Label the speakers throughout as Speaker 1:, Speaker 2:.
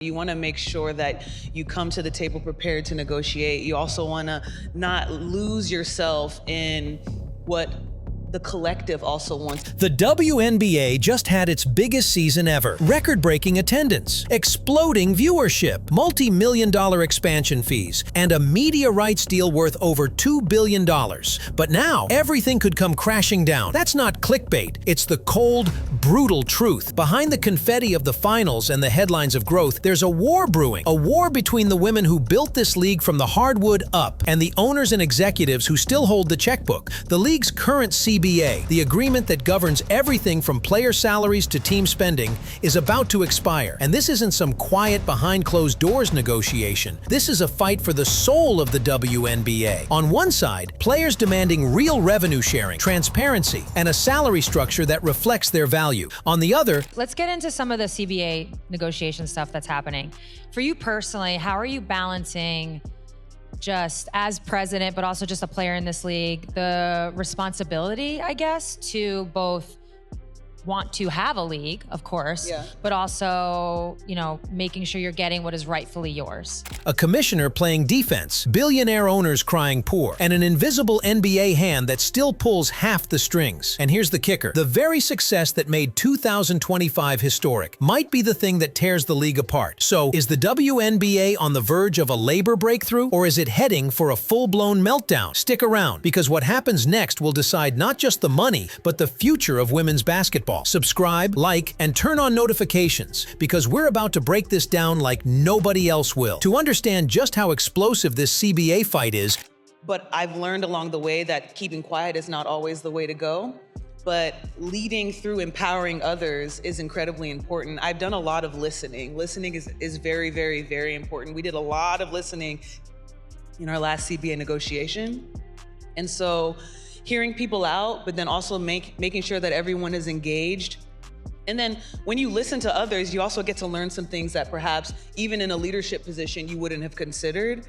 Speaker 1: You want to make sure that you come to the table prepared to negotiate. You also want to not lose yourself in what the collective also wants.
Speaker 2: The WNBA just had its biggest season ever. Record-breaking attendance, exploding viewership, multi-million-dollar expansion fees, and a media rights deal worth over $2 billion. But now, everything could come crashing down. That's not clickbait. It's the cold, brutal truth. Behind the confetti of the finals and the headlines of growth, there's a war brewing. A war between the women who built this league from the hardwood up and the owners and executives who still hold the checkbook. The league's current CBA, the agreement that governs everything from player salaries to team spending, is about to expire. And this isn't some quiet behind-closed-doors negotiation. This is a fight for the soul of the WNBA. On one side, players demanding real revenue sharing, transparency, and a salary structure that reflects their value. On the other,
Speaker 3: let's get into some of the CBA negotiation stuff that's happening. For you personally, how are you balancing, just as president, but also just a player in this league, the responsibility, I guess, to both want to have a league, of course, but also, you know, making sure you're getting what is rightfully yours?
Speaker 2: A commissioner playing defense, billionaire owners crying poor, and an invisible NBA hand that still pulls half the strings. And here's the kicker. The very success that made 2025 historic might be the thing that tears the league apart. So, is the WNBA on the verge of a labor breakthrough, or is it heading for a full-blown meltdown? Stick around, because what happens next will decide not just the money, but the future of women's basketball. Subscribe, like, and turn on notifications, because we're about to break this down like nobody else will. To understand just how explosive this CBA fight is.
Speaker 1: But I've learned along the way that keeping quiet is not always the way to go. But leading through empowering others is incredibly important. I've done a lot of listening. Listening is very, very, very important. We did a lot of listening in our last CBA negotiation. And so hearing people out, but then also making sure that everyone is engaged. And then when you listen to others, you also get to learn some things that perhaps even in a leadership position you wouldn't have considered.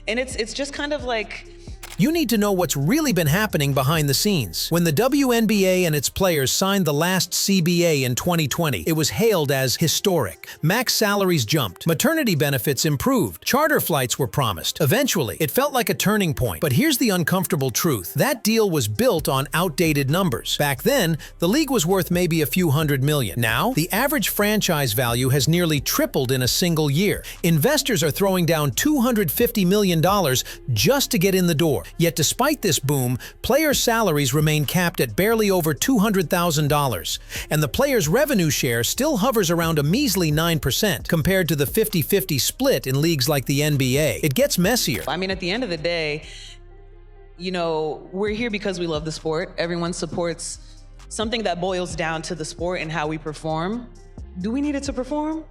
Speaker 1: And it's just kind of like,
Speaker 2: you need to know what's really been happening behind the scenes. When the WNBA and its players signed the last CBA in 2020, it was hailed as historic. Max salaries jumped, maternity benefits improved, charter flights were promised. Eventually, it felt like a turning point. But here's the uncomfortable truth. That deal was built on outdated numbers. Back then, the league was worth maybe a few $100 million. Now, the average franchise value has nearly tripled in a single year. Investors are throwing down $250 million just to get in the door. Yet despite this boom, players' salaries remain capped at barely over $200,000, and the players' revenue share still hovers around a measly 9% compared to the 50-50 split in leagues like the NBA. It gets messier.
Speaker 1: I mean, at the end of the day, you know, we're here because we love the sport. Everyone supports something that boils down to the sport and how we perform. Do we need it to perform?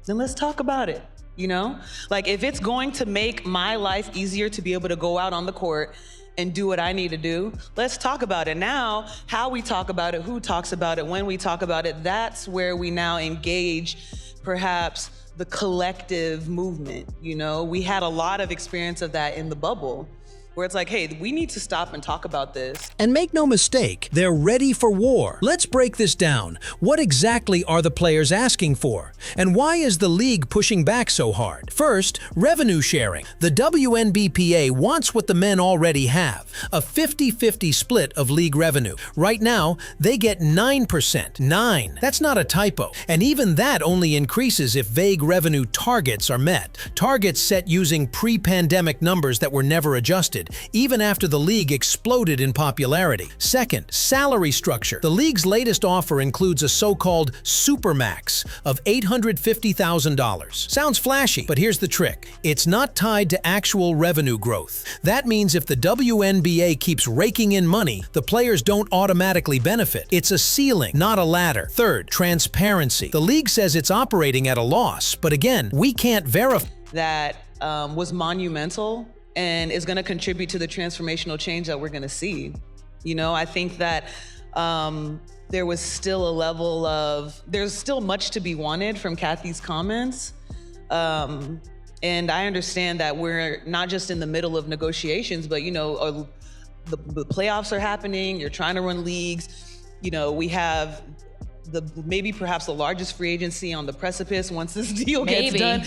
Speaker 1: Then let's talk about it. You know, like if it's going to make my life easier to be able to go out on the court and do what I need to do, let's talk about it. Now, how we talk about it, who talks about it, when we talk about it, that's where we now engage perhaps the collective movement. You know, we had a lot of experience of that in the bubble, where it's like, hey, we need to stop and talk about this.
Speaker 2: And make no mistake, they're ready for war. Let's break this down. What exactly are the players asking for? And why is the league pushing back so hard? First, revenue sharing. The WNBPA wants what the men already have, a 50-50 split of league revenue. Right now, they get 9%. 9. That's not a typo. And even that only increases if vague revenue targets are met. Targets set using pre-pandemic numbers that were never adjusted, even after the league exploded in popularity. Second, salary structure. The league's latest offer includes a so-called supermax of $850,000. Sounds flashy, but here's the trick. It's not tied to actual revenue growth. That means if the WNBA keeps raking in money, the players don't automatically benefit. It's a ceiling, not a ladder. Third, transparency. The league says it's operating at a loss, but again, we can't verify.
Speaker 1: That was monumental and is going to contribute to the transformational change that we're going to see. You know, I think that there was still a level of, there's still much to be wanted from Cathy's comments. And I understand that we're not just in the middle of negotiations, but, you know, the playoffs are happening, you're trying to run leagues. You know, we have maybe perhaps the largest free agency on the precipice once this deal gets done.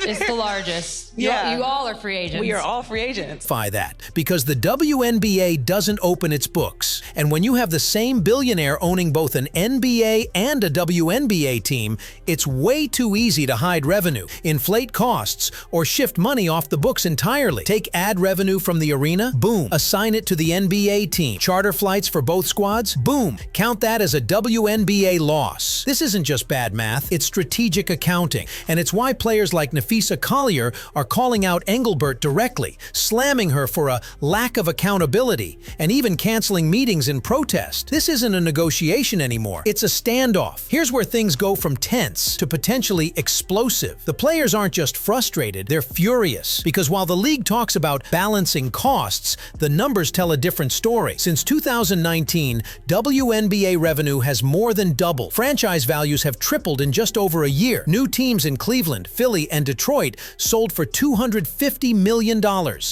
Speaker 3: It's the largest.
Speaker 1: Yeah.
Speaker 3: You all are free agents.
Speaker 1: We are all free agents.
Speaker 2: That because the WNBA doesn't open its books. And when you have the same billionaire owning both an NBA and a WNBA team, it's way too easy to hide revenue, inflate costs, or shift money off the books entirely. Take ad revenue from the arena? Boom. Assign it to the NBA team. Charter flights for both squads? Boom. Count that as a WNBA loss. This isn't just bad math, it's strategic accounting. And it's why players like Nafisa Collier are calling out Engelbert directly, slamming her for a lack of accountability, and even canceling meetings in protest. This isn't a negotiation anymore. It's a standoff. Here's where things go from tense to potentially explosive. The players aren't just frustrated, they're furious. Because while the league talks about balancing costs, the numbers tell a different story. Since 2019, WNBA revenue has more than doubled. Franchise values have tripled in just over a year. New teams in Cleveland, Philly, and Detroit sold for $250 million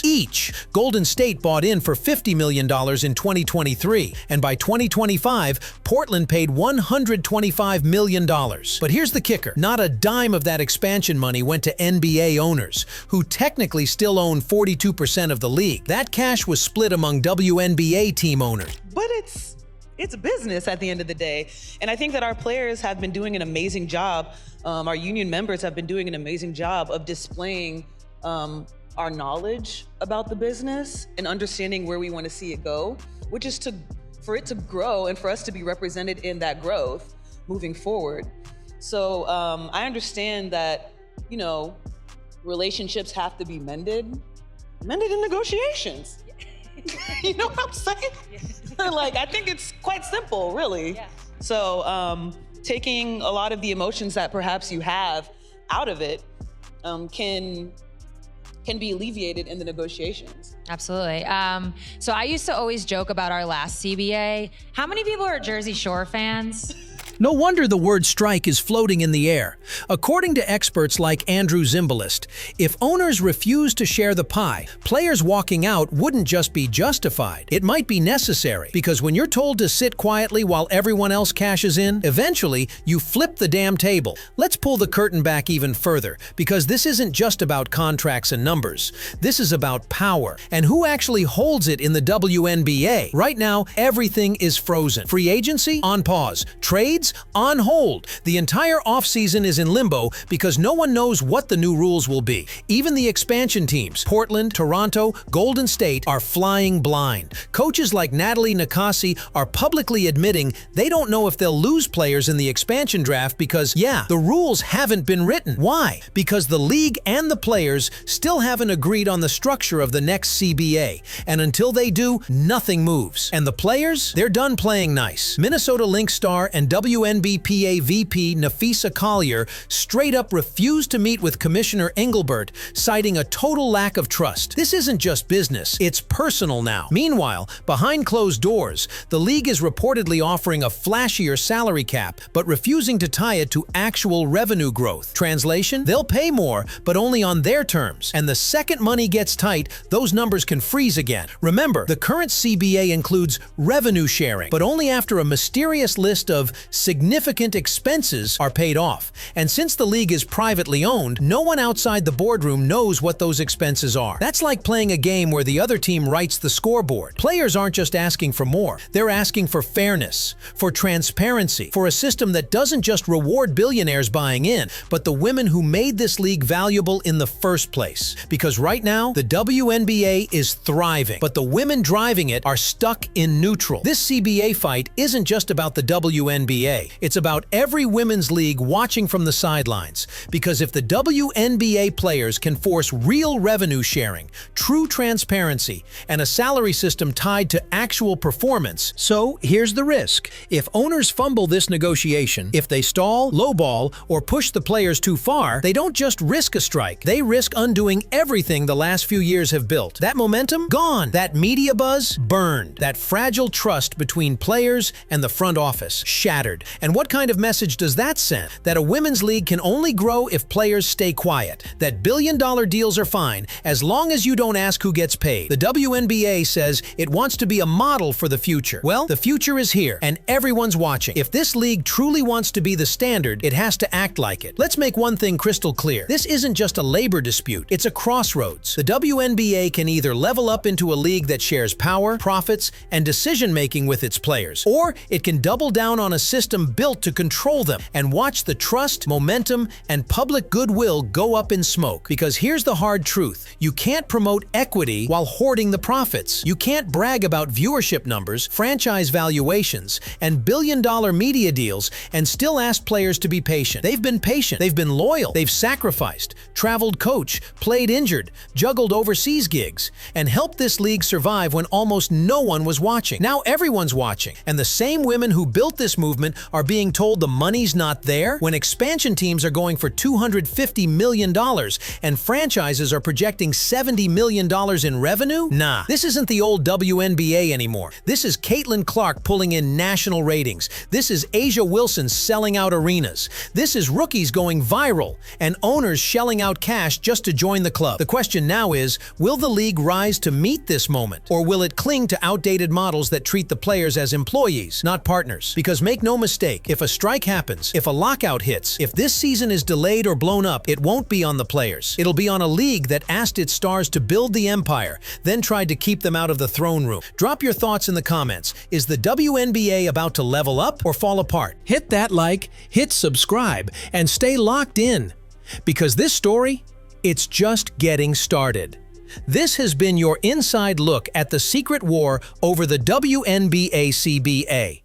Speaker 2: each. Golden State bought in for $50 million in 2023, and by 2025, Portland paid $125 million. But here's the kicker. Not a dime of that expansion money went to NBA owners, who technically still own 42% of the league. That cash was split among WNBA team owners.
Speaker 1: But it's business at the end of the day. And I think that our players have been doing an amazing job. Our union members have been doing an amazing job of displaying our knowledge about the business and understanding where we want to see it go, which is for it to grow and for us to be represented in that growth moving forward. So I understand that, relationships have to be mended in negotiations. You know what I'm saying? Yeah. I think it's quite simple, really. Yeah. So taking a lot of the emotions that perhaps you have out of it can be alleviated in the negotiations.
Speaker 3: Absolutely. So I used to always joke about our last CBA. How many people are Jersey Shore fans?
Speaker 2: No wonder the word strike is floating in the air. According to experts like Andrew Zimbalist, if owners refuse to share the pie, players walking out wouldn't just be justified. It might be necessary, because when you're told to sit quietly while everyone else cashes in, eventually you flip the damn table. Let's pull the curtain back even further, because this isn't just about contracts and numbers. This is about power, and who actually holds it in the WNBA. Right now, everything is frozen. Free agency? On pause. Trades? On hold. The entire offseason is in limbo because no one knows what the new rules will be. Even the expansion teams, Portland, Toronto, Golden State, are flying blind. Coaches like Natalie Nakasi are publicly admitting they don't know if they'll lose players in the expansion draft because, the rules haven't been written. Why? Because the league and the players still haven't agreed on the structure of the next CBA. And until they do, nothing moves. And the players? They're done playing nice. Minnesota Lynx star and WNBPA VP Nafisa Collier straight up refused to meet with Commissioner Engelbert, citing a total lack of trust. This isn't just business, it's personal now. Meanwhile, behind closed doors, the league is reportedly offering a flashier salary cap, but refusing to tie it to actual revenue growth. Translation? They'll pay more, but only on their terms. And the second money gets tight, those numbers can freeze again. Remember, the current CBA includes revenue sharing, but only after a mysterious list of significant expenses are paid off. And since the league is privately owned, no one outside the boardroom knows what those expenses are. That's like playing a game where the other team writes the scoreboard. Players aren't just asking for more. They're asking for fairness, for transparency, for a system that doesn't just reward billionaires buying in, but the women who made this league valuable in the first place. Because right now, the WNBA is thriving, but the women driving it are stuck in neutral. This CBA fight isn't just about the WNBA. It's about every women's league watching from the sidelines. Because if the WNBA players can force real revenue sharing, true transparency, and a salary system tied to actual performance, so here's the risk. If owners fumble this negotiation, if they stall, lowball, or push the players too far, they don't just risk a strike, they risk undoing everything the last few years have built. That momentum? Gone. That media buzz? Burned. That fragile trust between players and the front office? Shattered. standard. And what kind of message does that send? That a women's league can only grow if players stay quiet. That billion-dollar deals are fine as long as you don't ask who gets paid. The WNBA says it wants to be a model for the future. Well, the future is here, and everyone's watching. If this league truly wants to be the standard, it has to act like it. Let's make one thing crystal clear. This isn't just a labor dispute, it's a crossroads. The WNBA can either level up into a league that shares power, profits, and decision-making with its players, or it can double down on a system built to control them and watch the trust, momentum, and public goodwill go up in smoke. Because here's the hard truth. You can't promote equity while hoarding the profits. You can't brag about viewership numbers, franchise valuations, and billion-dollar media deals and still ask players to be patient. They've been patient. They've been loyal. They've sacrificed, traveled coach, played injured, juggled overseas gigs, and helped this league survive when almost no one was watching. Now everyone's watching, and the same women who built this movement are being told the money's not there when expansion teams are going for $250 million and franchises are projecting $70 million in revenue? Nah, this isn't the old WNBA anymore. This is Caitlin Clark pulling in national ratings. This is Asia Wilson selling out arenas. This is rookies going viral and owners shelling out cash just to join the club. The question now is, will the league rise to meet this moment? Or will it cling to outdated models that treat the players as employees, not partners? Because make no mistake, if a strike happens, if a lockout hits, if this season is delayed or blown up, it won't be on the players. It'll be on a league that asked its stars to build the empire, then tried to keep them out of the throne room. Drop your thoughts in the comments. Is the WNBA about to level up or fall apart?
Speaker 4: Hit that like, hit subscribe, and stay locked in. Because this story, it's just getting started. This has been your inside look at the secret war over the WNBA CBA.